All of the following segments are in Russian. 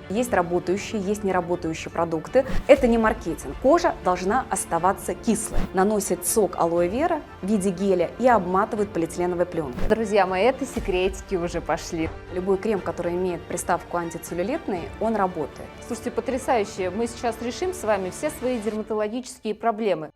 Есть работающие, есть неработающие продукты. Это не маркетинг. Кожа должна оставаться кислой. Наносит сок алоэ вера в виде геля и обматывает полиэтиленовой пленкой. Друзья мои, это секретики уже пошли. Любой крем, который имеет приставку антицеллюлитный, он работает. Слушайте, потрясающе. Мы сейчас решим с вами все свои дерматологические проблемы.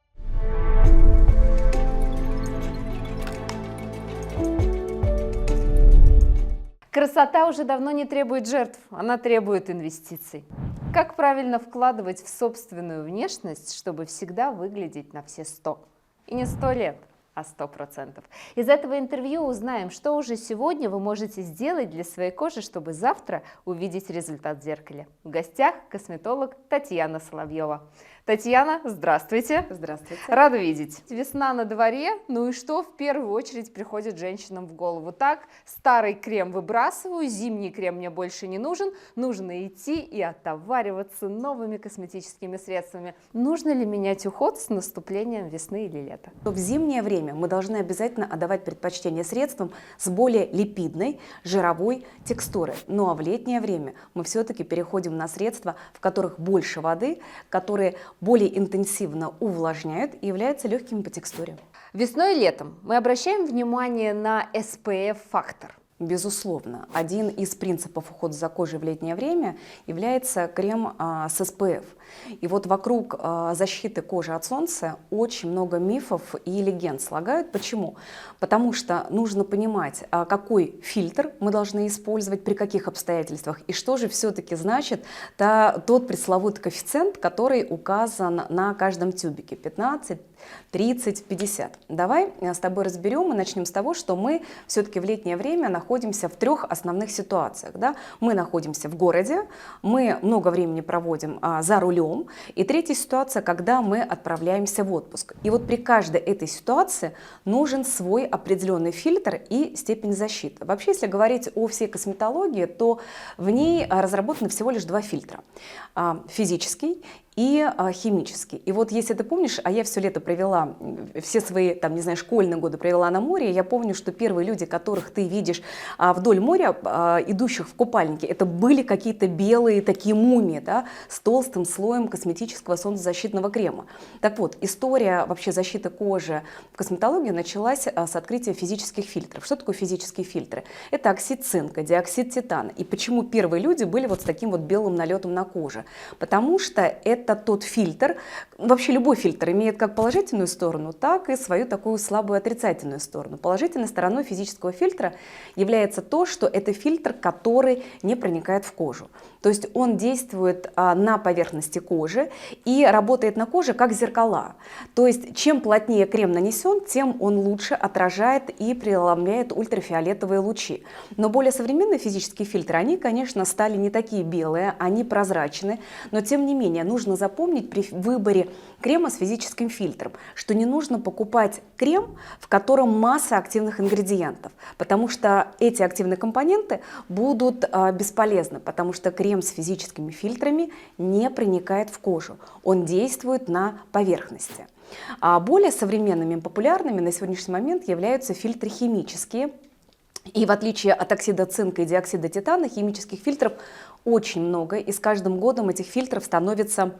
Красота уже давно не требует жертв, она требует инвестиций. Как правильно вкладывать в собственную внешность, чтобы всегда выглядеть на все 100? И не 100 лет, а 100%. Из этого интервью узнаем, что уже сегодня вы можете сделать для своей кожи, чтобы завтра увидеть результат в зеркале. В гостях косметолог Татьяна Соловьева. Татьяна, здравствуйте. Здравствуйте. Рада видеть. Весна на дворе, ну и что в первую очередь приходит женщинам в голову? Так, старый крем выбрасываю, зимний крем мне больше не нужен, нужно идти и отовариваться новыми косметическими средствами. Нужно ли менять уход с наступлением весны или лета? В зимнее время мы должны обязательно отдавать предпочтение средствам с более липидной, жировой текстурой. Ну а в летнее время мы все-таки переходим на средства, в которых больше воды, которые более интенсивно увлажняют и являются легкими по текстуре. Весной и летом мы обращаем внимание на SPF-фактор. Безусловно, один из принципов ухода за кожей в летнее время является крем с SPF. И вот вокруг защиты кожи от солнца очень много мифов и легенд слагают. Почему? Потому что нужно понимать, какой фильтр мы должны использовать, при каких обстоятельствах, и что же все-таки значит тот пресловутый коэффициент, который указан на каждом тюбике: 15, 30, 50. Давай с тобой разберем и начнем с того, что мы все-таки в летнее время находимся в трех основных ситуациях. Да? Мы находимся в городе, мы много времени проводим за рулем, и третья ситуация, когда мы отправляемся в отпуск. И вот при каждой этой ситуации нужен свой определенный фильтр и степень защиты. Вообще, если говорить о всей косметологии, то в ней разработаны всего лишь два фильтра: физический и химический. И вот если ты помнишь, а я все лето провела, все свои, там, не знаю, школьные годы провела на море, я помню, что первые люди, которых ты видишь вдоль моря, идущих в купальнике, это были какие-то белые такие мумии, да, с толстым слоем косметического солнцезащитного крема. Так вот, история вообще защиты кожи в косметологии началась с открытия физических фильтров. Что такое физические фильтры? Это оксид цинка, диоксид титана. И почему первые люди были вот с таким вот белым налетом на коже? Потому что это тот фильтр, вообще любой фильтр имеет как положительную сторону, так и свою такую слабую отрицательную сторону. Положительной стороной физического фильтра является то, что это фильтр, который не проникает в кожу. То есть он действует на поверхности кожи и работает на коже как зеркала. То есть чем плотнее крем нанесен, тем он лучше отражает и преломляет ультрафиолетовые лучи. Но более современные физические фильтры, они, конечно, стали не такие белые, они прозрачны, но тем не менее нужно запомнить при выборе крема с физическим фильтром, что не нужно покупать крем, в котором масса активных ингредиентов, потому что эти активные компоненты будут бесполезны, потому что крем с физическими фильтрами не проникает в кожу, он действует на поверхности. А более современными и популярными на сегодняшний момент являются фильтры химические. И в отличие от оксида цинка и диоксида титана, химических фильтров очень много, и с каждым годом этих фильтров становится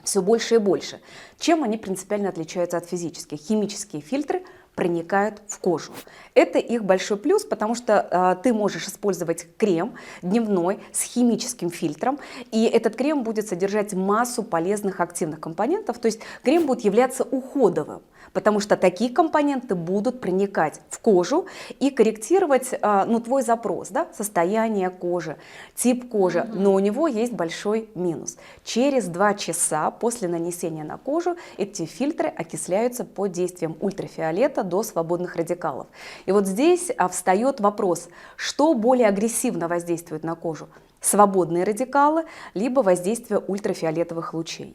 все больше и больше. Чем они принципиально отличаются от физических? Химические фильтры проникают в кожу. Это их большой плюс, потому что ты можешь использовать крем дневной с химическим фильтром, и этот крем будет содержать массу полезных активных компонентов, то есть крем будет являться уходовым, потому что такие компоненты будут проникать в кожу и корректировать твой запрос, да, состояние кожи, тип кожи, но у него есть большой минус. Через 2 часа после нанесения на кожу эти фильтры окисляются под действием ультрафиолета до свободных радикалов. И вот здесь встает вопрос, что более агрессивно воздействует на кожу: свободные радикалы, либо воздействие ультрафиолетовых лучей.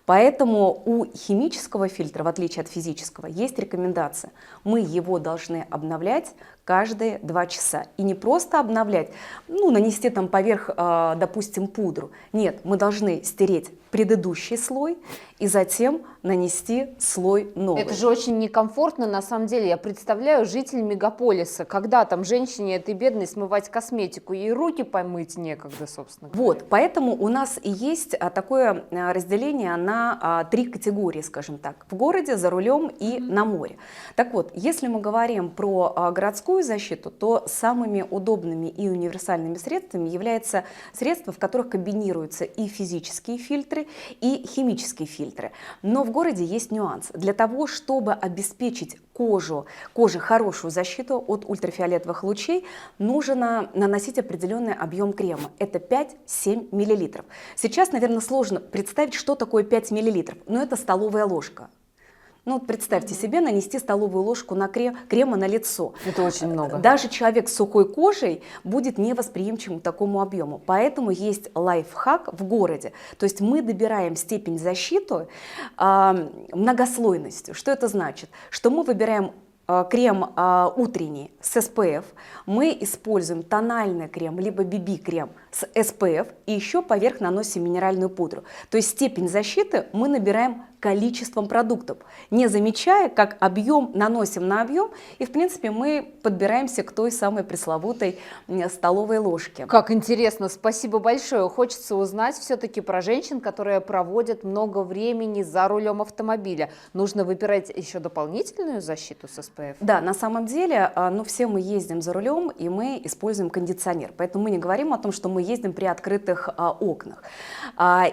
Поэтому у химического фильтра, в отличие от физического, есть рекомендация. Мы его должны обновлять каждые 2 часа. И не просто обновлять, нанести там поверх, допустим, пудру. Нет, мы должны стереть предыдущий слой и затем нанести слой новый. Это же очень некомфортно, на самом деле. Я представляю жителей мегаполиса, когда там женщине этой бедной смывать косметику, ей руки помыть некогда, собственно говоря. Вот, поэтому у нас и есть такое разделение на 3 категории, скажем так, в городе, за рулем и на море. Так вот, если мы говорим про городскую защиту, то самыми удобными и универсальными средствами являются средства, в которых комбинируются и физические фильтры, и химические фильтры. Но в городе есть нюанс. Для того, чтобы обеспечить коже хорошую защиту от ультрафиолетовых лучей, нужно наносить определенный объем крема. Это 5-7 мл. Сейчас, наверное, сложно представить, что такое 5 мл, но это столовая ложка. Представьте себе нанести столовую ложку на крема на лицо. Это очень много. Даже человек с сухой кожей будет невосприимчивым к такому объему. Поэтому есть лайфхак в городе. То есть мы добираем степень защиты многослойностью. Что это значит? Что мы выбираем крем утренний с SPF, мы используем тональный крем, либо BB-крем с SPF, и еще поверх наносим минеральную пудру. То есть степень защиты мы набираем количеством продуктов, не замечая, как объем наносим на объем, и в принципе мы подбираемся к той самой пресловутой столовой ложке. Как интересно, спасибо большое. Хочется узнать все-таки про женщин, которые проводят много времени за рулем автомобиля. Нужно выбирать еще дополнительную защиту с SPF? Да, на самом деле, все мы ездим за рулем, и мы используем кондиционер, поэтому мы не говорим о том, что мы ездим при открытых окнах.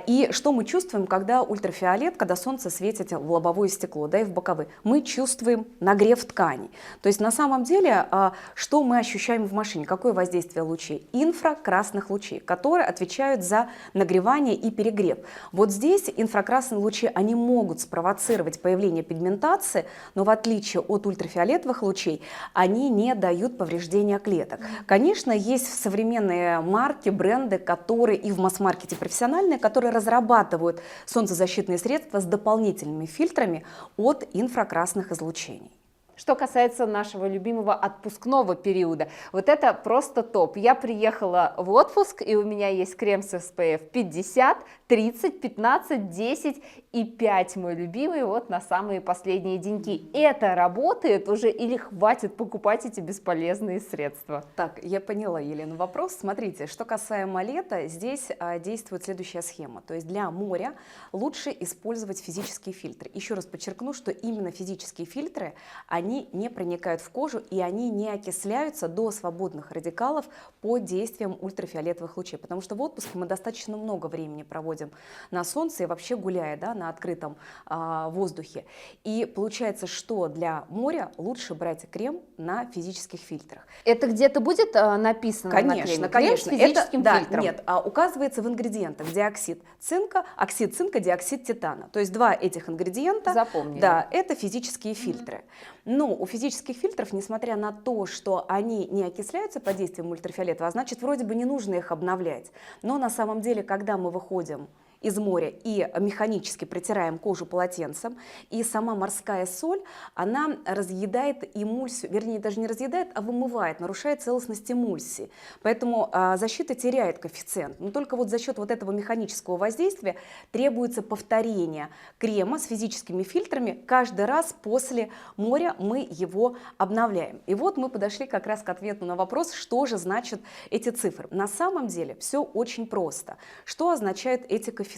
И что мы чувствуем, когда ультрафиолет, когда солнце светит в лобовое стекло, да, и в боковые? Мы чувствуем нагрев тканей. То есть на самом деле, что мы ощущаем в машине? Какое воздействие лучей? Инфракрасных лучей, которые отвечают за нагревание и перегрев. Вот здесь инфракрасные лучи, они могут спровоцировать появление пигментации, но в отличие от ультрафиолетовых лучей, они не дают повреждения клеток. Конечно, есть современные марки, бренды, которые и в масс-маркете профессиональные, которые разрабатывают солнцезащитные средства с дополнительными фильтрами от инфракрасных излучений. Что касается нашего любимого отпускного периода, вот это просто топ. Я приехала в отпуск, и у меня есть крем с SPF 50, 30, 15, 10 и 5, мой любимый, вот на самые последние деньки. Это работает уже или хватит покупать эти бесполезные средства? Так, я поняла, Елена, вопрос. Смотрите, что касаемо лета, здесь действует следующая схема. То есть для моря лучше использовать физические фильтры. Еще раз подчеркну, что именно физические фильтры, они не проникают в кожу и они не окисляются до свободных радикалов под действием ультрафиолетовых лучей. Потому что в отпуске мы достаточно много времени проводим на солнце и вообще гуляя, да, на открытом воздухе. И получается, что для моря лучше брать крем на физических фильтрах. Это где-то будет написано на креме? Крем с физическим фильтром? Нет, указывается в ингредиентах диоксид цинка, оксид цинка, диоксид титана. То есть два этих ингредиента, запомнили. Да, это физические фильтры. Но у физических фильтров, несмотря на то, что они не окисляются под действием ультрафиолета, значит, вроде бы не нужно их обновлять. Но на самом деле, когда мы выходим из моря и механически протираем кожу полотенцем, и сама морская соль, она разъедает эмульсию, вернее, даже не разъедает, а вымывает, нарушает целостность эмульсии. Поэтому защита теряет коэффициент. Но только вот за счет вот этого механического воздействия требуется повторение крема с физическими фильтрами. Каждый раз после моря мы его обновляем. И вот мы подошли как раз к ответу на вопрос, что же значат эти цифры. На самом деле все очень просто. Что означают эти коэффициенты?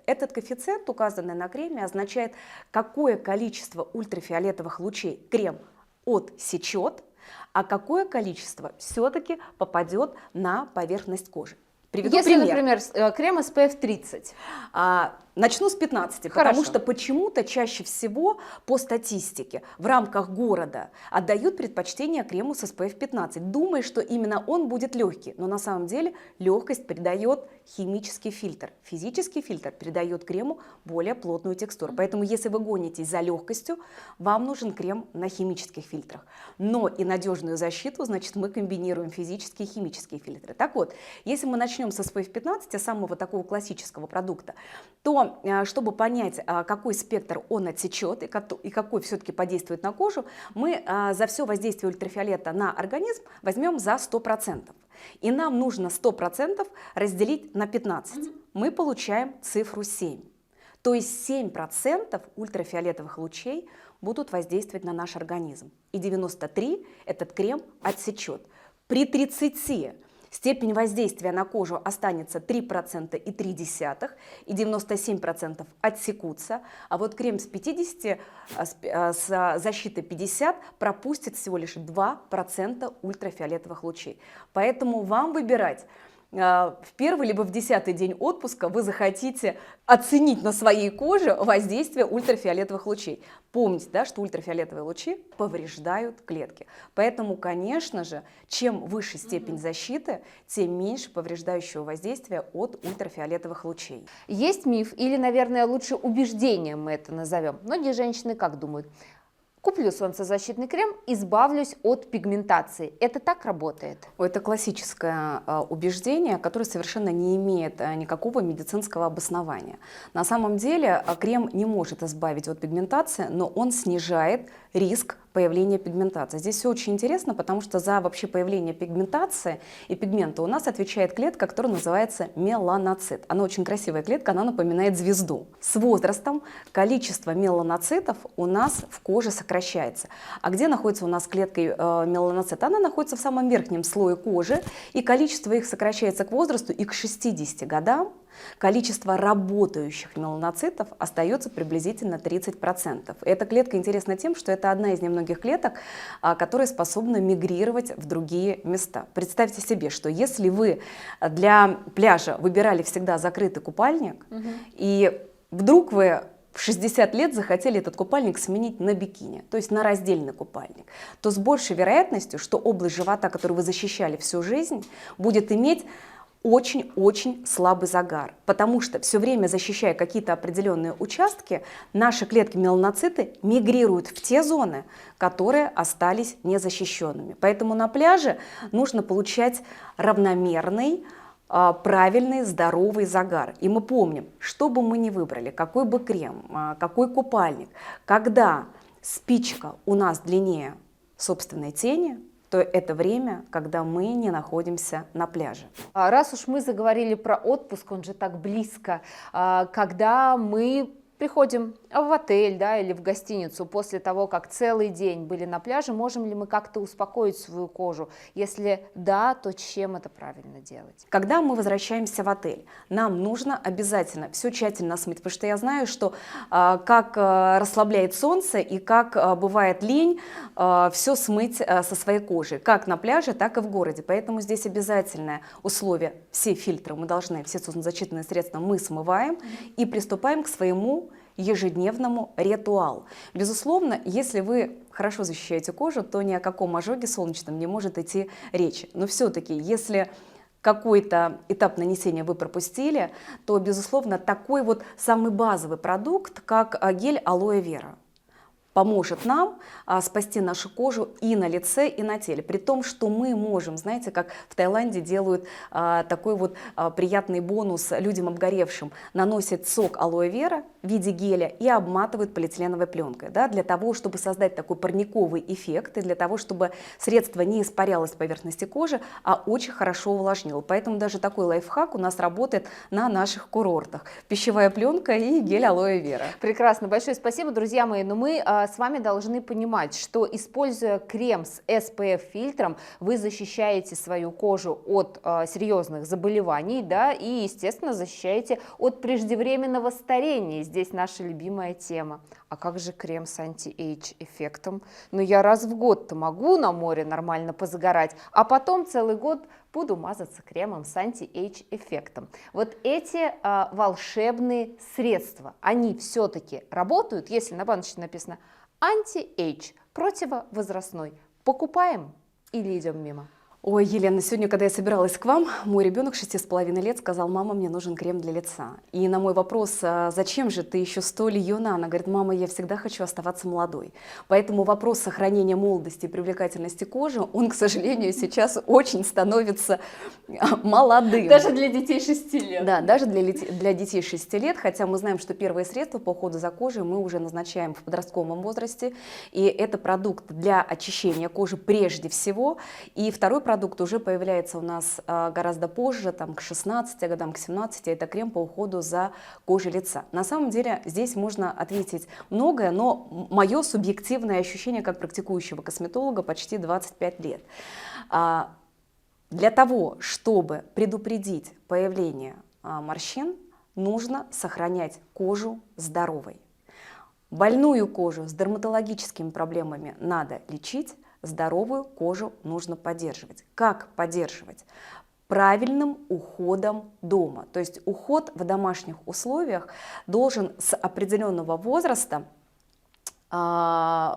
Этот коэффициент, указанный на креме, означает, какое количество ультрафиолетовых лучей крем отсечет, а какое количество все-таки попадет на поверхность кожи. Приведу Если, пример. например, крем SPF 30. Начну с 15, потому что почему-то чаще всего по статистике в рамках города отдают предпочтение крему с SPF 15, думая, что именно он будет легкий, но на самом деле легкость придает химический фильтр. Физический фильтр придает крему более плотную текстуру. Поэтому если вы гонитесь за легкостью, вам нужен крем на химических фильтрах. Но и надежную защиту, значит, мы комбинируем физические и химические фильтры. Так вот, если мы начнем с SPF 15, самого такого классического продукта, то Но чтобы понять, какой спектр он отсечет и какой все-таки подействует на кожу, мы за все воздействие ультрафиолета на организм возьмем за 100%. И нам нужно 100% разделить на 15. Мы получаем цифру 7. То есть 7% ультрафиолетовых лучей будут воздействовать на наш организм. И 93 этот крем отсечет. При 30 степень воздействия на кожу останется 3% и 0,3, и 97% отсекутся, а вот крем с 50, с защитой 50 пропустит всего лишь 2% ультрафиолетовых лучей. Поэтому вам выбирать. В первый либо в 10-й день отпуска вы захотите оценить на своей коже воздействие ультрафиолетовых лучей. Помните, да, что ультрафиолетовые лучи повреждают клетки. Поэтому, конечно же, чем выше степень защиты, тем меньше повреждающего воздействия от ультрафиолетовых лучей. Есть миф, или, наверное, лучше убеждение мы это назовем. Многие женщины как думают? Куплю солнцезащитный крем, избавлюсь от пигментации. Это так работает? Это классическое убеждение, которое совершенно не имеет никакого медицинского обоснования. На самом деле крем не может избавить от пигментации, но он снижает риск появления пигментации. Здесь все очень интересно, потому что за вообще появление пигментации и пигмента у нас отвечает клетка, которая называется меланоцит. Она очень красивая клетка, она напоминает звезду. С возрастом количество меланоцитов у нас в коже сокращается. А где находится у нас клетка меланоцита? Она находится в самом верхнем слое кожи, и количество их сокращается к возрасту, и к 60 годам количество работающих меланоцитов остается приблизительно 30%. Эта клетка интересна тем, что это одна из немногих клеток, которые способны мигрировать в другие места. Представьте себе, что если вы для пляжа выбирали всегда закрытый купальник, и вдруг вы в 60 лет захотели этот купальник сменить на бикини, то есть на раздельный купальник, то с большей вероятностью, что область живота, которую вы защищали всю жизнь, будет иметь очень-очень слабый загар, потому что все время защищая какие-то определенные участки, наши клетки-меланоциты мигрируют в те зоны, которые остались незащищенными. Поэтому на пляже нужно получать равномерный, правильный, здоровый загар. И мы помним, что бы мы ни выбрали, какой бы крем, какой купальник, когда спичка у нас длиннее собственной тени, то это время, когда мы не находимся на пляже. Раз уж мы заговорили про отпуск, он же так близко, когда мы приходим в отель, да, или в гостиницу после того, как целый день были на пляже, можем ли мы как-то успокоить свою кожу? Если да, то чем это правильно делать? Когда мы возвращаемся в отель, нам нужно обязательно все тщательно смыть, потому что я знаю, что как расслабляет солнце и как бывает лень все смыть со своей кожи, как на пляже, так и в городе. Поэтому здесь обязательное условие: все фильтры мы должны, все солнцезащитные средства мы смываем и приступаем к своему ежедневному ритуалу. Безусловно, если вы хорошо защищаете кожу, то ни о каком ожоге солнечном не может идти речи. Но все-таки, если какой-то этап нанесения вы пропустили, то, безусловно, такой вот самый базовый продукт, как гель алоэ вера, поможет нам спасти нашу кожу и на лице, и на теле. При том, что мы можем, знаете, как в Таиланде делают такой вот приятный бонус людям обгоревшим, наносят сок алоэ вера в виде геля и обматывают полиэтиленовой пленкой, да, для того, чтобы создать такой парниковый эффект и для того, чтобы средство не испарялось с поверхности кожи, а очень хорошо увлажнило. Поэтому даже такой лайфхак у нас работает на наших курортах. Пищевая пленка и гель алоэ вера. Прекрасно, большое спасибо, друзья мои. Но мы с вами должны понимать, что, используя крем с SPF-фильтром, вы защищаете свою кожу от серьезных заболеваний, да, и, естественно, защищаете от преждевременного старения. Здесь наша любимая тема. А как же крем с анти-эйдж эффектом? Ну, я раз в год-то могу на море нормально позагорать, а потом целый год буду мазаться кремом с анти-эйдж эффектом. Вот эти волшебные средства, они все-таки работают, если на баночке написано анти-эйдж, противовозрастной. Покупаем или идем мимо? Ой, Елена, сегодня, когда я собиралась к вам, мой ребенок 6,5 лет сказал: мама, мне нужен крем для лица. И на мой вопрос: «А зачем же ты еще столь юна? Она говорит: мама, я всегда хочу оставаться молодой. Поэтому вопрос сохранения молодости и привлекательности кожи, он, к сожалению, сейчас очень становится молодым. Даже для детей 6 лет. Да, даже для детей 6 лет, хотя мы знаем, что первые средства по уходу за кожей мы уже назначаем в подростковом возрасте, и это продукт для очищения кожи прежде всего, и второй продукт уже появляется у нас гораздо позже, там, к 16 годам, к 17, это крем по уходу за кожей лица. На самом деле здесь можно ответить многое, но мое субъективное ощущение как практикующего косметолога почти 25 лет. Для того, чтобы предупредить появление морщин, нужно сохранять кожу здоровой. Больную кожу с дерматологическими проблемами надо лечить, здоровую кожу нужно поддерживать. Как поддерживать? Правильным уходом дома. То есть уход в домашних условиях должен с определенного возраста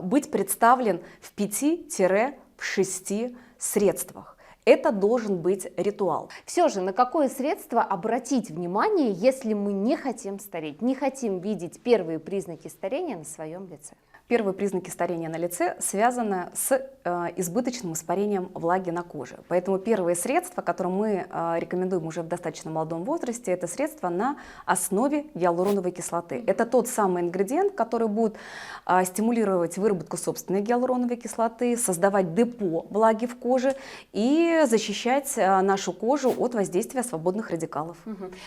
быть представлен в 5-6 средствах. Это должен быть ритуал. Все же, на какое средство обратить внимание, если мы не хотим стареть, не хотим видеть первые признаки старения на своем лице? Первые признаки старения на лице связаны с избыточным испарением влаги на коже. Поэтому первые средства, которые мы рекомендуем уже в достаточно молодом возрасте, это средства на основе гиалуроновой кислоты. Это тот самый ингредиент, который будет стимулировать выработку собственной гиалуроновой кислоты, создавать депо влаги в коже и защищать нашу кожу от воздействия свободных радикалов.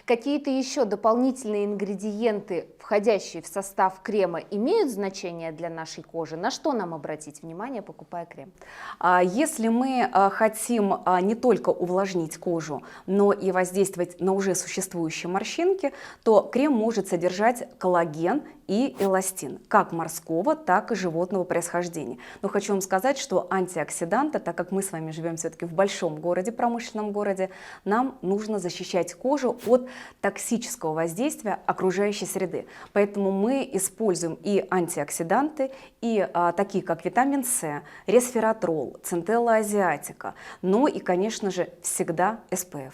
Какие-то еще дополнительные ингредиенты, входящие в состав крема, имеют значение для нашей кожи? На что нам обратить внимание, покупая крем? Если мы хотим не только увлажнить кожу, но и воздействовать на уже существующие морщинки, то крем может содержать коллаген и эластин, как морского, так и животного происхождения. Но хочу вам сказать, что антиоксиданты, так как мы с вами живем все-таки в большом городе, промышленном городе, нам нужно защищать кожу от токсического воздействия окружающей среды. Поэтому мы используем и антиоксиданты, и такие как витамин С, ресвератрол, центелла азиатика, но и, конечно же, всегда SPF.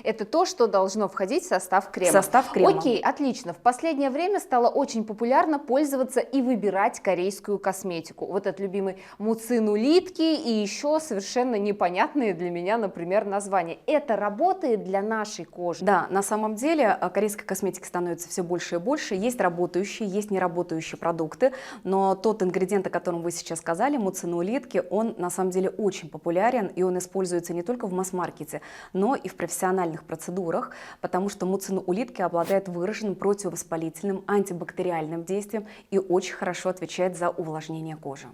Это то, что должно входить в состав крема. Состав крема. Окей, отлично. В последнее время стало очень популярно пользоваться и выбирать корейскую косметику. Вот этот любимый муцинолитки и еще совершенно непонятные для меня, например, названия. Это работает для нашей кожи? Да, на самом деле корейской косметики становится все больше и больше. Есть работающие, есть неработающие продукты, но тот ингредиент, о котором вы сейчас сказали, муцинолитки, он на самом деле очень популярен, и он используется не только в масс-маркете, но и в профессиональных процедурах, потому что муцинолитки обладает выраженным противовоспалительным, антибактериальным действием и очень хорошо отвечает за увлажнение кожи.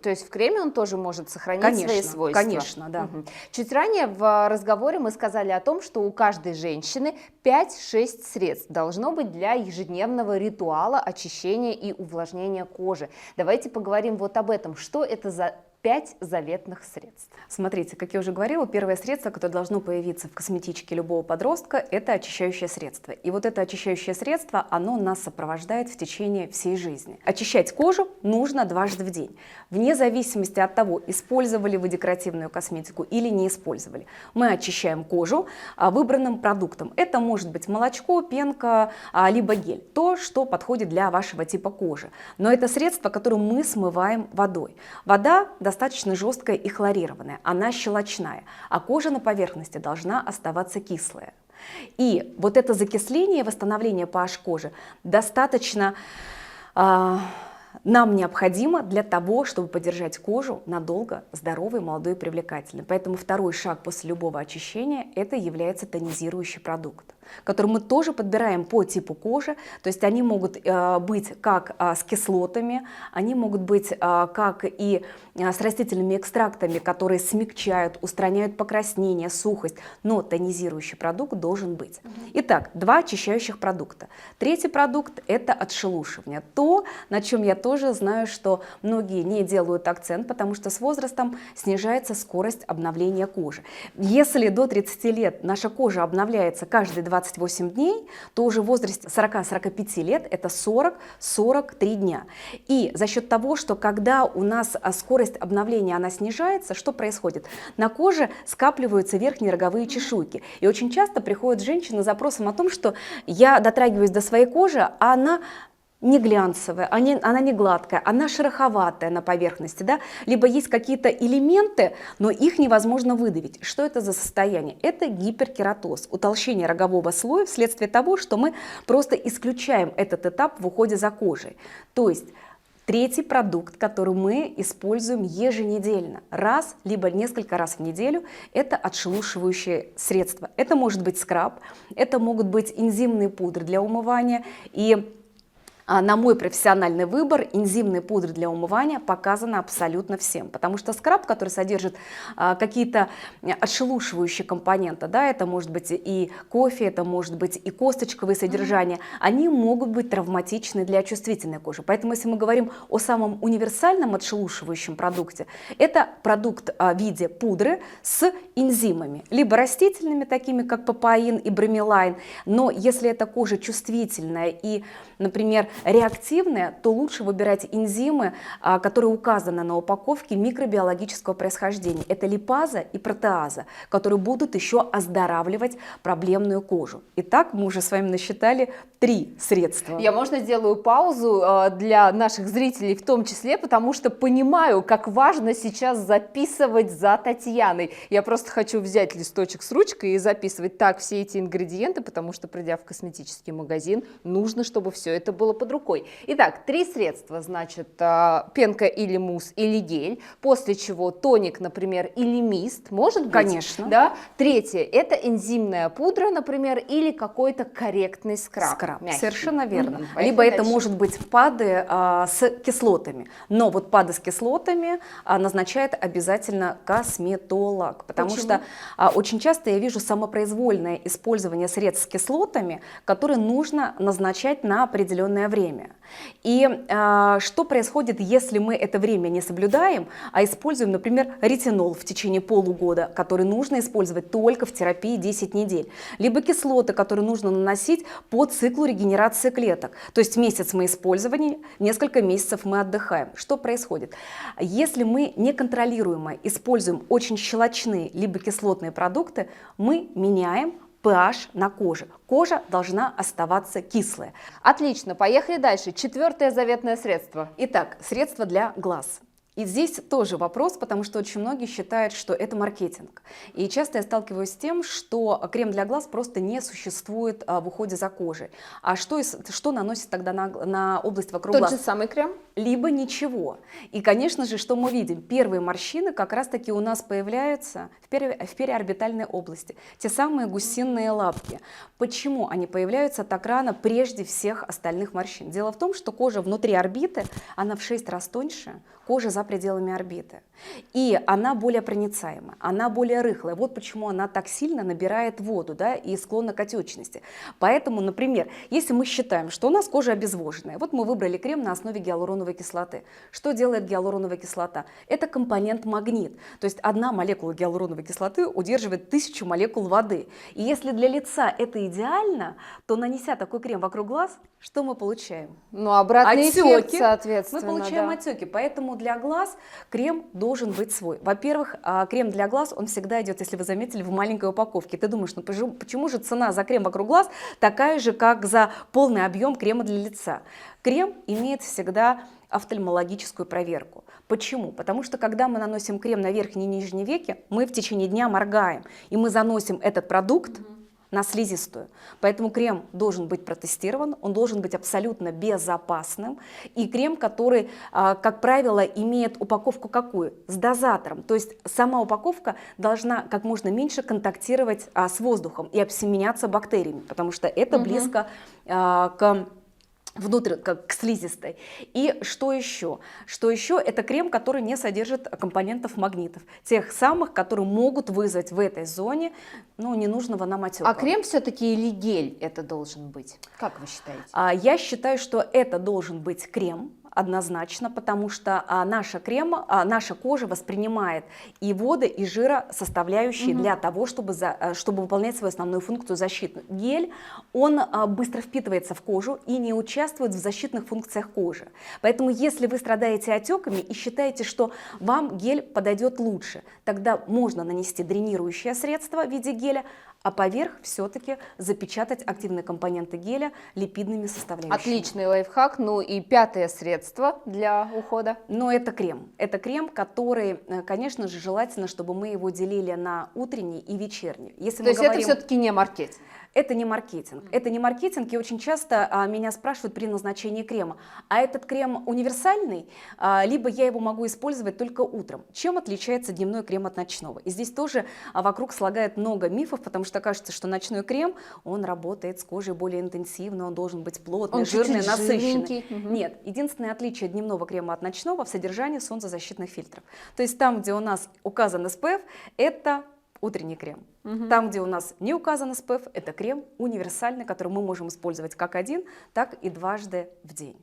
То есть в креме он тоже может сохранить свои свойства? Конечно, да. Чуть ранее в разговоре мы сказали о том, что у каждой женщины 5-6 средств должно быть для ежедневного ритуала очищения и увлажнения кожи. Давайте поговорим вот об этом. Что это за 5 заветных средств? Смотрите, как я уже говорила, первое средство, которое должно появиться в косметичке любого подростка, это очищающее средство. И вот это очищающее средство, оно нас сопровождает в течение всей жизни. Очищать кожу нужно дважды в день. Вне зависимости от того, использовали вы декоративную косметику или не использовали. Мы очищаем кожу выбранным продуктом. Это может быть молочко, пенка, либо гель. То, что подходит для вашего типа кожи. Но это средство, которое мы смываем водой. Вода достаточно жесткая и хлорированная, она щелочная, а кожа на поверхности должна оставаться кислая. И вот это закисление, восстановление pH кожи достаточно нам необходимо для того, чтобы поддержать кожу надолго здоровой, молодой и привлекательной. Поэтому второй шаг после любого очищения – это является тонизирующий продукт, который мы тоже подбираем по типу кожи. То есть они могут быть как с кислотами, они могут быть как и с растительными экстрактами, которые смягчают, устраняют покраснение, сухость. Но тонизирующий продукт должен быть. Итак, 2 очищающих продукта. Третий продукт – это отшелушивание. То, на чем я тоже знаю, что многие не делают акцент, потому что с возрастом снижается скорость обновления кожи. Если до 30 лет наша кожа обновляется каждые 28 дней, то уже в возрасте 40-45 лет это 40-43 дня. И за счет того, что когда у нас скорость обновления она снижается, что происходит? На коже скапливаются верхние роговые чешуйки. И очень часто приходят женщины с запросом о том, что я дотрагиваюсь до своей кожи, а она не глянцевая, она не гладкая, она шероховатая на поверхности, да? Либо есть какие-то элементы, но их невозможно выдавить. Что это за состояние? Это гиперкератоз, утолщение рогового слоя вследствие того, что мы просто исключаем этот этап в уходе за кожей. То есть третий продукт, который мы используем еженедельно, раз, либо несколько раз в неделю, это отшелушивающее средство. Это может быть скраб, это могут быть энзимные пудры для умывания, и на мой профессиональный выбор энзимные пудры для умывания показаны абсолютно всем, потому что скраб, который содержит какие-то отшелушивающие компоненты, да, это может быть и кофе, это может быть и косточковые содержания, они могут быть травматичны для чувствительной кожи. Поэтому если мы говорим о самом универсальном отшелушивающем продукте, это продукт в виде пудры с энзимами, либо растительными, такими как папаин и бромелайн, но если эта кожа чувствительная и, например, реактивные, то лучше выбирать энзимы, которые указаны на упаковке микробиологического происхождения. Это липаза и протеаза, которые будут еще оздоравливать проблемную кожу. Итак, мы уже с вами насчитали 3 средства. Я, можно, сделаю паузу для наших зрителей в том числе, потому что понимаю, как важно сейчас записывать за Татьяной. Я просто хочу взять листочек с ручкой и записывать так все эти ингредиенты, потому что, придя в косметический магазин, нужно, чтобы все это было под рукой. Итак, 3 средства, значит, пенка или мусс, или гель, после чего тоник, например, или мист, может быть? Конечно. Да? Третье, это энзимная пудра, например, или какой-то корректный скраб. Мягкий. Совершенно верно. Поехали Либо это дальше. может быть ПАДы с кислотами, но вот ПАДы с кислотами назначает обязательно косметолог, потому Почему? что очень часто я вижу самопроизвольное использование средств с кислотами, которые нужно назначать на определенное время. И что происходит, если мы это время не соблюдаем, а используем, например, ретинол в течение полугода, который нужно использовать только в терапии 10 недель, либо кислоты, которые нужно наносить по циклу регенерации клеток. То есть месяц мы использования, несколько месяцев мы отдыхаем. Что происходит? Если мы неконтролируемо используем очень щелочные либо кислотные продукты, мы меняем pH на коже. Кожа должна оставаться кислая. Отлично, поехали дальше. 4-е заветное средство. Итак, средства для глаз. И здесь тоже вопрос, потому что очень многие считают, что это маркетинг. И часто я сталкиваюсь с тем, что крем для глаз просто не существует в уходе за кожей. А что наносит тогда на область вокруг глаз? Тот же самый крем? Либо ничего. И, конечно же, что мы видим? Первые морщины как раз-таки у нас появляются в периорбитальной области. Те самые гусиные лапки. Почему они появляются так рано прежде всех остальных морщин? Дело в том, что кожа внутри орбиты, она в 6 раз тоньше кожи за пределами орбиты. И она более проницаема, она более рыхлая. Вот почему она так сильно набирает воду, да, и склонна к отечности. Поэтому, например, если мы считаем, что у нас кожа обезвоженная, вот мы выбрали крем на основе гиалуроновой кислоты. Что делает гиалуроновая кислота? Это компонент магнит. То есть одна молекула гиалуроновой кислоты удерживает 1000 молекул воды. И если для лица это идеально, то, нанеся такой крем вокруг глаз, что мы получаем? Ну, обратный эффект, Отеки. соответственно. Мы получаем да. отеки, поэтому для глаз крем должен быть свой. Во-первых, крем для глаз, он всегда идет, если вы заметили, в маленькой упаковке. Ты думаешь, ну почему же цена за крем вокруг глаз такая же, как за полный объем крема для лица? Крем имеет всегда офтальмологическую проверку. Почему? Потому что когда мы наносим крем на верхние и нижние веки, мы в течение дня моргаем, и мы заносим этот продукт на слизистую. Поэтому крем должен быть протестирован, он должен быть абсолютно безопасным. И крем, который, как правило, имеет упаковку какую? С дозатором. То есть сама упаковка должна как можно меньше контактировать с воздухом и обсеменяться бактериями, потому что это близко к слизистой. И что еще? Что еще? Это крем, который не содержит компонентов магнитов, тех самых, которые могут вызвать в этой зоне ненужного нам отека. А крем все-таки или гель это должен быть? Как вы считаете? Я считаю, что это должен быть крем, однозначно, потому что наша кожа воспринимает и воды, и жиросоставляющие для того, чтобы выполнять свою основную функцию защитную. Гель, он быстро впитывается в кожу и не участвует в защитных функциях кожи. Поэтому если вы страдаете отеками и считаете, что вам гель подойдет лучше, тогда можно нанести дренирующее средство в виде геля, а поверх все-таки запечатать активные компоненты геля липидными составляющими. Отличный лайфхак. Ну и пятое средство для ухода. Но это крем. Это крем, который, конечно же, желательно, чтобы мы его делили на утренний и вечерний. Если То есть это все-таки не маркетинг? Это не маркетинг. Это не маркетинг, и очень часто меня спрашивают при назначении крема, а этот крем универсальный, либо я его могу использовать только утром. Чем отличается дневной крем от ночного? И здесь тоже вокруг слагает много мифов, потому что кажется, что ночной крем, он работает с кожей более интенсивно, он должен быть плотный, жирный, насыщенный. Нет, единственное отличие дневного крема от ночного в содержании солнцезащитных фильтров. То есть там, где у нас указан SPF, это утренний крем. Там, где у нас не указан SPF, это крем универсальный, который мы можем использовать как один, так и дважды в день.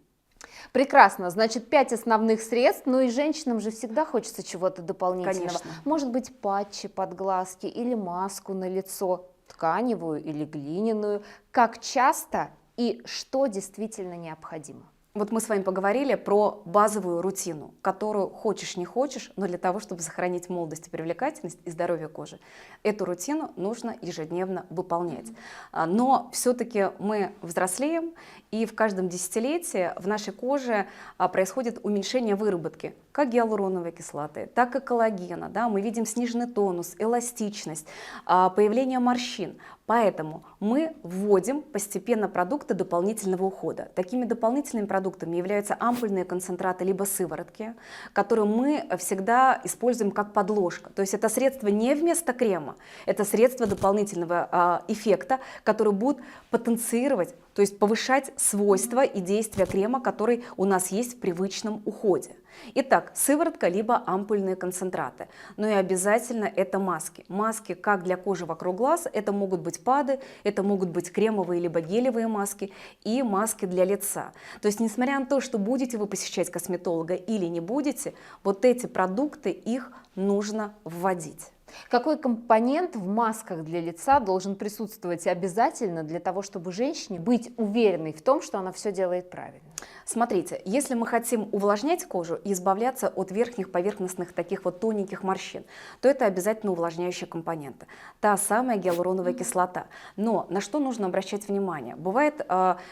Прекрасно. Значит, 5 основных средств. Ну и женщинам же всегда хочется чего-то дополнительного. Конечно. Может быть, патчи под глазки или маску на лицо, тканевую или глиняную. Как часто и что действительно необходимо? Вот мы с вами поговорили про базовую рутину, которую хочешь не хочешь, но для того, чтобы сохранить молодость, привлекательность и здоровье кожи, эту рутину нужно ежедневно выполнять. Но все-таки мы взрослеем, и в каждом десятилетии в нашей коже происходит уменьшение выработки как гиалуроновой кислоты, так и коллагена. Да? Мы видим сниженный тонус, эластичность, появление морщин. Поэтому мы вводим постепенно продукты дополнительного ухода. Такими дополнительными продуктами являются ампульные концентраты либо сыворотки, которые мы всегда используем как подложка. То есть это средство не вместо крема, это средство дополнительного эффекта, которое будет потенцировать, то есть повышать свойства и действия крема, который у нас есть в привычном уходе. Итак, сыворотка либо ампульные концентраты. Ну и обязательно это маски. Маски как для кожи вокруг глаз, это могут быть ПАДы, это могут быть кремовые либо гелевые маски и маски для лица. То есть несмотря на то, что будете вы посещать косметолога или не будете, вот эти продукты, их нужно вводить. Какой компонент в масках для лица должен присутствовать обязательно для того, чтобы женщине быть уверенной в том, что она все делает правильно? Смотрите, если мы хотим увлажнять кожу и избавляться от верхних поверхностных таких вот тоненьких морщин, то это обязательно увлажняющие компоненты. Та самая гиалуроновая кислота. Но на что нужно обращать внимание? Бывает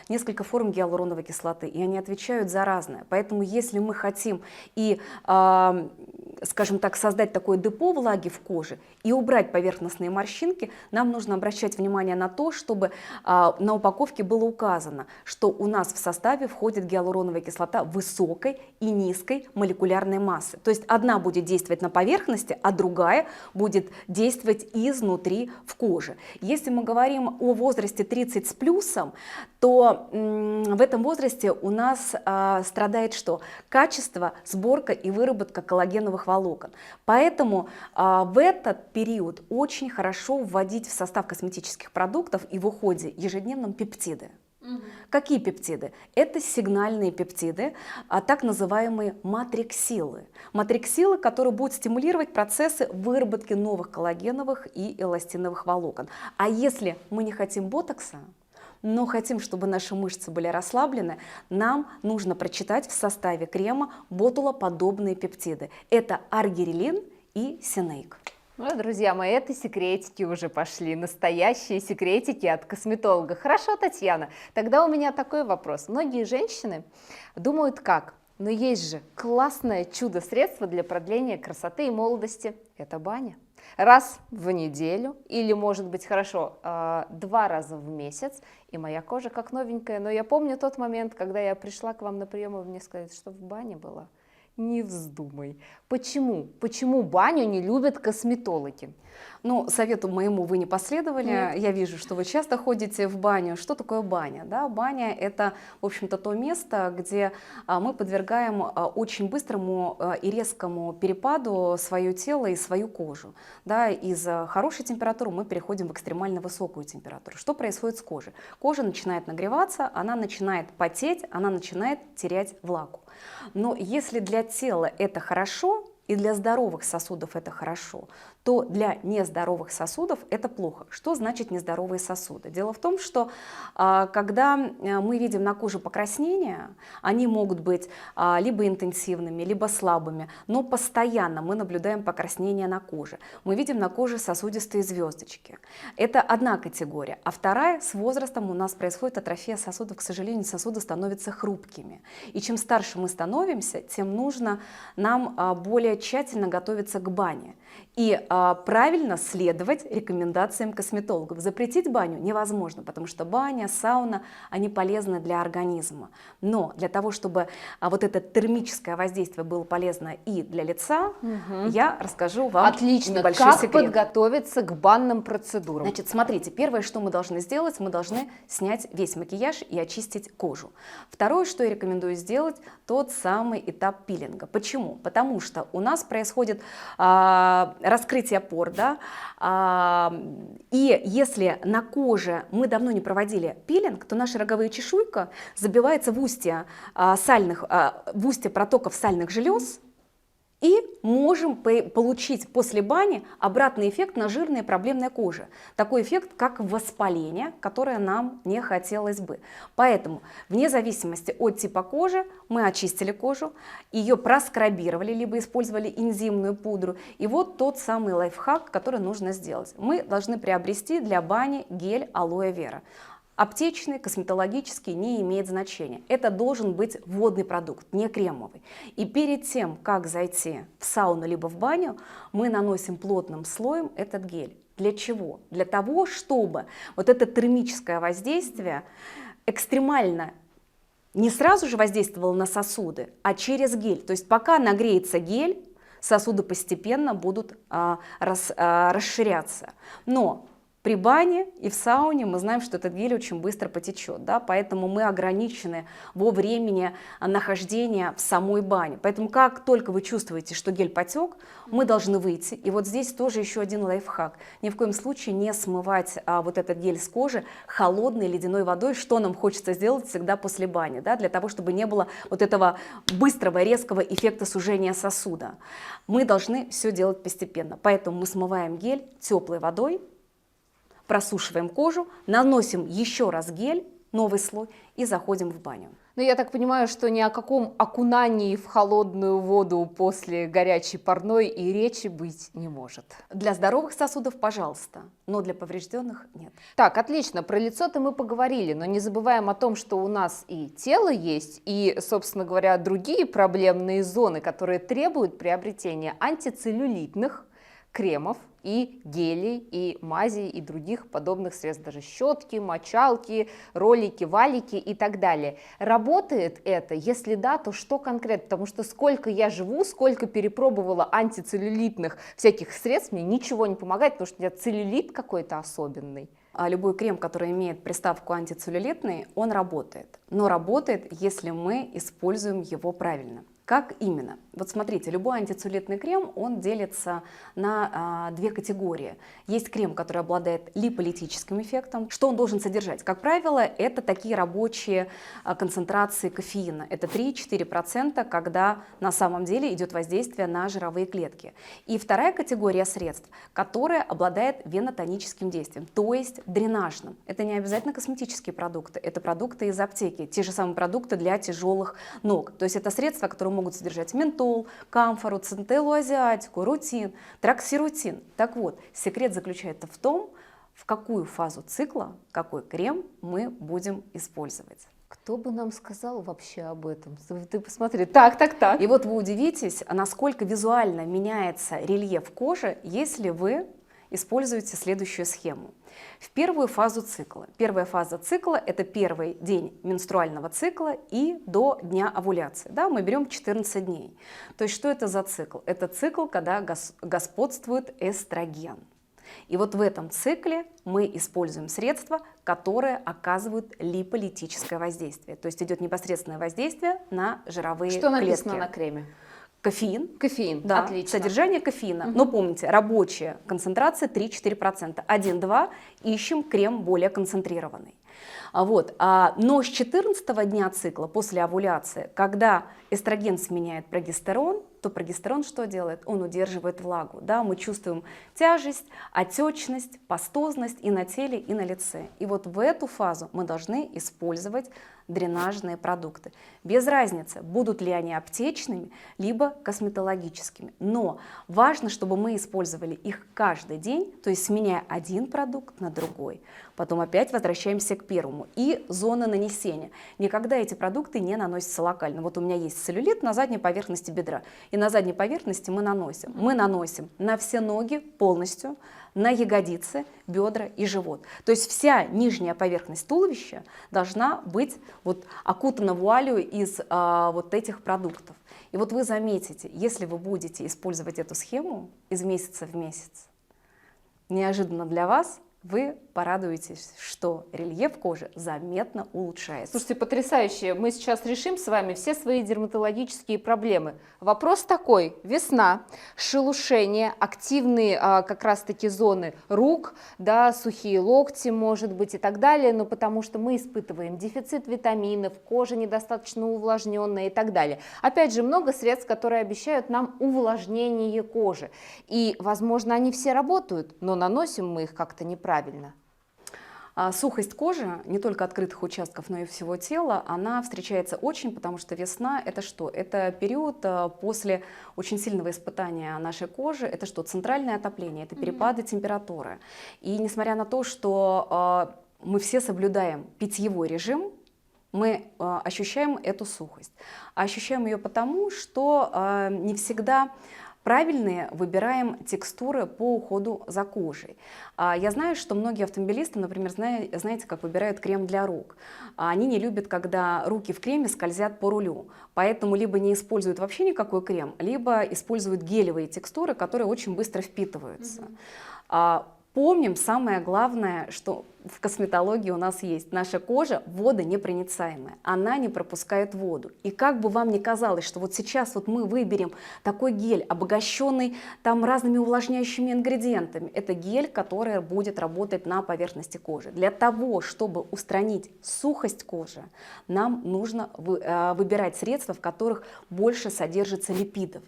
несколько форм гиалуроновой кислоты, и они отвечают за разное. Поэтому если мы хотим и, скажем так, создать такое депо влаги в коже и убрать поверхностные морщинки, нам нужно обращать внимание на то, чтобы на упаковке было указано, что у нас в составе входит гиалуроновая кислота высокой и низкой молекулярной массы. То есть одна будет действовать на поверхности, а другая будет действовать изнутри в коже. Если мы говорим о возрасте 30 с плюсом, то в этом возрасте у нас страдает что? Качество, сборка и выработка коллагеновых волокон. Поэтому в этот период очень хорошо вводить в состав косметических продуктов и в уходе ежедневном пептиды. Какие пептиды? Это сигнальные пептиды, так называемые матриксилы. Матриксилы, которые будут стимулировать процессы выработки новых коллагеновых и эластиновых волокон. А если мы не хотим ботокса, но хотим, чтобы наши мышцы были расслаблены, нам нужно прочитать в составе крема ботулоподобные пептиды. Это аргирелин и синейк. Ну, друзья мои, это секретики уже пошли, настоящие секретики от косметолога. Хорошо, Татьяна, тогда у меня такой вопрос. Многие женщины думают как? Но есть же классное чудо-средство для продления красоты и молодости. Это баня. Раз в неделю или, может быть, хорошо, 2 раза в месяц, и моя кожа как новенькая. Но я помню тот момент, когда я пришла к вам на прием, и мне сказали, что в бане была. Не вздумай. Почему? Почему баню не любят косметологи? Ну, совету моему вы не последовали. Нет. Я вижу, что вы часто ходите в баню. Что такое баня? Да, баня – это, в общем-то, то место, где мы подвергаем очень быстрому и резкому перепаду свое тело и свою кожу. Да, из хорошей температуры мы переходим в экстремально высокую температуру. Что происходит с кожей? Кожа начинает нагреваться, она начинает потеть, она начинает терять влагу. Но если для тела это хорошо, и для здоровых сосудов это хорошо, то для нездоровых сосудов это плохо. Что значит нездоровые сосуды? Дело в том, что когда мы видим на коже покраснения, они могут быть либо интенсивными, либо слабыми, но постоянно мы наблюдаем покраснения на коже. Мы видим на коже сосудистые звездочки. Это одна категория. А вторая, с возрастом у нас происходит атрофия сосудов. К сожалению, сосуды становятся хрупкими. И чем старше мы становимся, тем нужно нам более тщательно готовиться к бане и правильно следовать рекомендациям косметологов. Запретить баню невозможно, потому что баня, сауна, они полезны для организма. Но для того, чтобы вот это термическое воздействие было полезно и для лица, я расскажу вам небольшой как секрет. подготовиться к банным процедурам? Значит, смотрите, первое, что мы должны сделать, мы должны снять весь макияж и очистить кожу. Второе, что я рекомендую сделать, тот самый этап пилинга. Почему? Потому что у нас происходит раскрытие пор, да, и если на коже мы давно не проводили пилинг, то наша роговая чешуйка забивается в устье протоков сальных желез, и можем получить после бани обратный эффект на жирные проблемные кожи. Такой эффект, как воспаление, которое нам не хотелось бы. Поэтому, вне зависимости от типа кожи, мы очистили кожу, ее проскрабировали, либо использовали энзимную пудру. И вот тот самый лайфхак, который нужно сделать. Мы должны приобрести для бани гель алоэ вера. Аптечный, косметологический, не имеет значения. Это должен быть водный продукт, не кремовый. И перед тем, как зайти в сауну либо в баню, мы наносим плотным слоем этот гель. Для чего? Для того, чтобы вот это термическое воздействие экстремально не сразу же воздействовало на сосуды, а через гель. То есть пока нагреется гель, сосуды постепенно будут расширяться. Но при бане и в сауне мы знаем, что этот гель очень быстро потечет, да, поэтому мы ограничены во времени нахождения в самой бане. Поэтому как только вы чувствуете, что гель потек, мы должны выйти. И вот здесь тоже еще один лайфхак. Ни в коем случае не смывать вот этот гель с кожи холодной ледяной водой, что нам хочется сделать всегда после бани, да, для того, чтобы не было вот этого быстрого, резкого эффекта сужения сосуда. Мы должны все делать постепенно. Поэтому мы смываем гель теплой водой, просушиваем кожу, наносим еще раз гель, новый слой и заходим в баню. Но я так понимаю, что ни о каком окунании в холодную воду после горячей парной и речи быть не может. Для здоровых сосудов, пожалуйста, но для поврежденных нет. Так, отлично, про лицо-то мы поговорили, но не забываем о том, что у нас и тело есть, и, собственно говоря, другие проблемные зоны, которые требуют приобретения антицеллюлитных кремов и гелей, и мазей, и других подобных средств, даже щетки, мочалки, ролики, валики и так далее. Работает это? Если да, то что конкретно? Потому что сколько я живу, сколько перепробовала антицеллюлитных всяких средств, мне ничего не помогает, потому что у меня целлюлит какой-то особенный. Любой крем, который имеет приставку антицеллюлитный, он работает. Но работает, если мы используем его правильно. Как именно? Вот смотрите, любой антицеллюлитный крем, он делится на две категории. Есть крем, который обладает липолитическим эффектом. Что он должен содержать? Как правило, это такие рабочие концентрации кофеина. Это 3-4%, когда на самом деле идет воздействие на жировые клетки. И вторая категория средств, которая обладает венотоническим действием, то есть дренажным. Это не обязательно косметические продукты, это продукты из аптеки, те же самые продукты для тяжелых ног. То есть это средства, которые могут содержать ментол, камфору, центеллу азиатику, рутин, троксирутин. Так вот, секрет заключается в том, в какую фазу цикла какой крем мы будем использовать. Кто бы нам сказал вообще об этом? Ты посмотри, так. И вот вы удивитесь, насколько визуально меняется рельеф кожи, если вы используете следующую схему. В первую фазу цикла. Первая фаза цикла – это первый день менструального цикла и до дня овуляции. Да, мы берем 14 дней. То есть что это за цикл? Это цикл, когда господствует эстроген. И вот в этом цикле мы используем средства, которые оказывают липолитическое воздействие. То есть идет непосредственное воздействие на жировые клетки. Что написано на креме? Кофеин. Кофеин, да, отлично. Содержание кофеина. Но помните, рабочая концентрация 3-4%. 1-2 ищем крем более концентрированный. Но с 14 дня цикла, после овуляции, когда эстроген сменяет прогестерон, то прогестерон что делает? Он удерживает влагу. Да? Мы чувствуем тяжесть, отечность, пастозность и на теле, и на лице. И вот в эту фазу мы должны использовать дренажные продукты. Без разницы, будут ли они аптечными, либо косметологическими. Но важно, чтобы мы использовали их каждый день, то есть сменяя один продукт на другой. Потом опять возвращаемся к первому. И зона нанесения. Никогда эти продукты не наносятся локально. Вот у меня есть целлюлит на задней поверхности бедра. И на задней поверхности мы наносим. Мы наносим на все ноги полностью, на ягодицы, бедра и живот. То есть вся нижняя поверхность туловища должна быть вот окутана вуалью из вот этих продуктов. И вот вы заметите, если вы будете использовать эту схему из месяца в месяц, неожиданно для вас вы порадуетесь, что рельеф кожи заметно улучшается. Слушайте, потрясающе. Мы сейчас решим с вами все свои дерматологические проблемы. Вопрос такой. Весна, шелушение, активные как раз-таки зоны рук, да, сухие локти, может быть, и так далее, но потому что мы испытываем дефицит витаминов, кожа недостаточно увлажненная и так далее. Опять же, много средств, которые обещают нам увлажнение кожи. И, возможно, они все работают, но наносим мы их как-то неправильно. Сухость кожи, не только открытых участков, но и всего тела, она встречается очень, потому что весна – это что? Это период после очень сильного испытания нашей кожи, это что? Центральное отопление, это перепады температуры. И несмотря на то, что мы все соблюдаем питьевой режим, мы ощущаем эту сухость. А ощущаем ее потому, что не всегда правильные выбираем текстуры по уходу за кожей. Я знаю, что многие автомобилисты, например, знаете, как выбирают крем для рук. Они не любят, когда руки в креме скользят по рулю. Поэтому либо не используют вообще никакой крем, либо используют гелевые текстуры, которые очень быстро впитываются. Помним самое главное, что в косметологии у нас есть. Наша кожа водонепроницаемая, она не пропускает воду. И как бы вам ни казалось, что вот сейчас вот мы выберем такой гель, обогащенный там разными увлажняющими ингредиентами, это гель, который будет работать на поверхности кожи. Для того, чтобы устранить сухость кожи, нам нужно выбирать средства, в которых больше содержится липидов,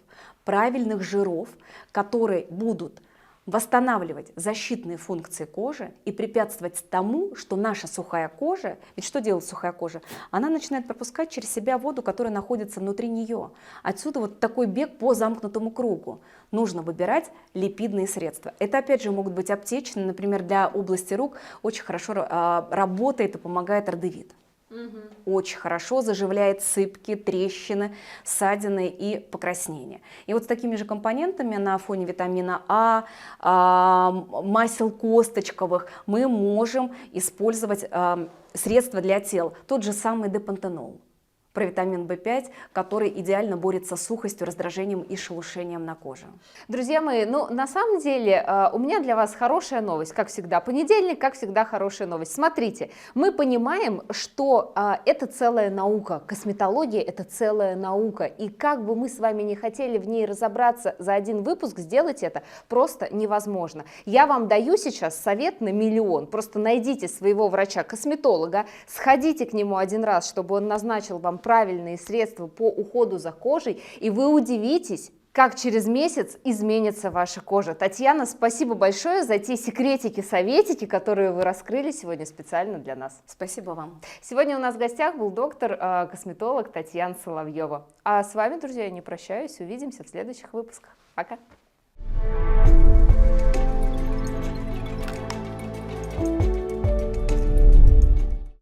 правильных жиров, которые будут восстанавливать защитные функции кожи и препятствовать тому, что наша сухая кожа, ведь что делает сухая кожа? Она начинает пропускать через себя воду, которая находится внутри нее. Отсюда вот такой бег по замкнутому кругу. Нужно выбирать липидные средства. Это опять же могут быть аптечные, например, для области рук очень хорошо работает и помогает родовид. Очень хорошо заживляет сыпки, трещины, ссадины и покраснения. И вот с такими же компонентами на фоне витамина масел косточковых мы можем использовать средства для тел. Тот же самый депантенол, провитамин В5, который идеально борется с сухостью, раздражением и шелушением на коже. Друзья мои, ну на самом деле у меня для вас хорошая новость, как всегда. Понедельник, как всегда, хорошая новость. Смотрите, мы понимаем, что это целая наука, косметология – это целая наука, и как бы мы с вами не хотели в ней разобраться за один выпуск, сделать это просто невозможно. Я вам даю сейчас совет на миллион. Просто найдите своего врача-косметолога, сходите к нему один раз, чтобы он назначил вам правильные средства по уходу за кожей, и вы удивитесь, как через месяц изменится ваша кожа. Татьяна, спасибо большое за те секретики, советики, которые вы раскрыли сегодня специально для нас. Спасибо вам. Сегодня у нас в гостях был доктор-косметолог Татьяна Соловьева. А с вами, друзья, я не прощаюсь, увидимся в следующих выпусках. Пока!